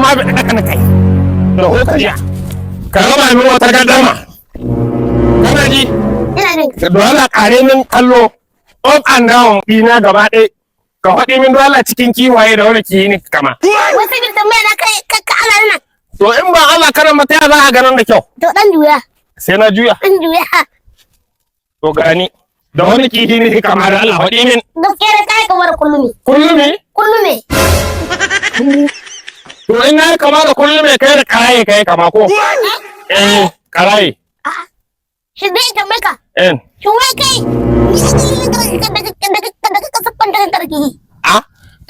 ma bi na kai da hokaja ka gama min wata gaddama kana ji ina jin dole kare min kallo up and down ina gaba ɗaya ka faɗi min dole cikin kiwaye da wani kiyi ni kama wasu bin tambaya na kai ka ala nan to in ba Allah karan mata ya za a ganin da kyau to dan juya sai na juya dan juya to gani da wani kiyi ni kama da Allah faɗi min gaskiya da kai kamar kullumi kullum to in na kama da kullum kai da karaye kai kama ko karaye shi zai tambaye ka en shin wai kai da ka saffan da karki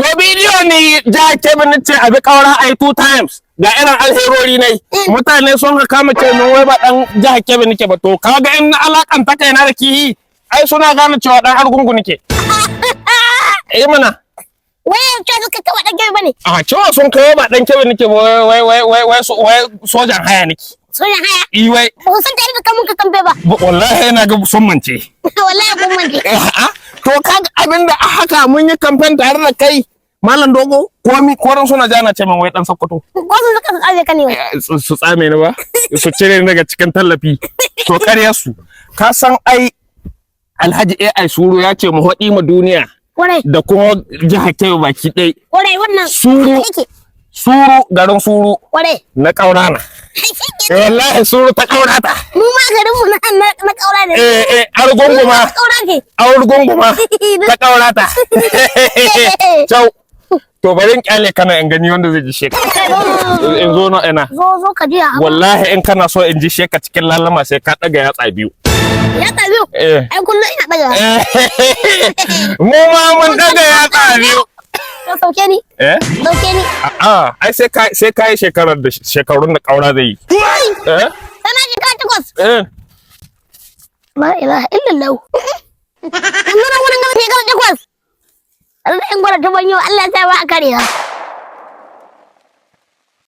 to bidiyo ne ja ke bin ce abi kaura ai 2 times ga irin alherori ne mutane sun ga kama ce min wai ba dan ja ke bin nake ba to kaga in alakan ta kai na da kihi ai suna gane cewa dan argungu nake mana wai ce suka kawo dan gebe bane cewa sun kawo ba dan kebe nake wai sojan haya nake sojan haya wai ba san tare da kamun ka kambe ba wallahi ina ga sun mance wallahi kun mance to kaga abinda haka mun yi campaign tare da kai Malam Dogo komi koran suna jana ce min wai dan Sokoto ko sun suka tsame ka ne wai su tsame ni ba su cire ni daga cikin tallafi to ƙaryar su ka san ai Alhaji AI Suru ya ce mu haɗi ma duniya da kuma jihar Kebbi baki ɗaya kwarai wannan Suru garin Suru na ƙaurana wallahi Suru ta ƙaurata mu ma garin mu na ƙaura ne Argunguma ta ƙaurata Ciao. To bari in kyale kana in gani wanda zai ji sheka. In zo na ina. Zo ka ji a. Wallahi in kana so in ji sheka cikin lalama sai ka daga yatsa biyu. Yatsa biyu? Ai kullum ina daga. Mu ma mun daga yatsa biyu. To sauke ni? Sauke ni. Ai sai kai shekarun da kaura zai yi. Sana ji ka takwas. La ilaha illallah. Wannan wani gaba ne ka takwas. Allah in gwada ta banyo Allah ya sa ba a kare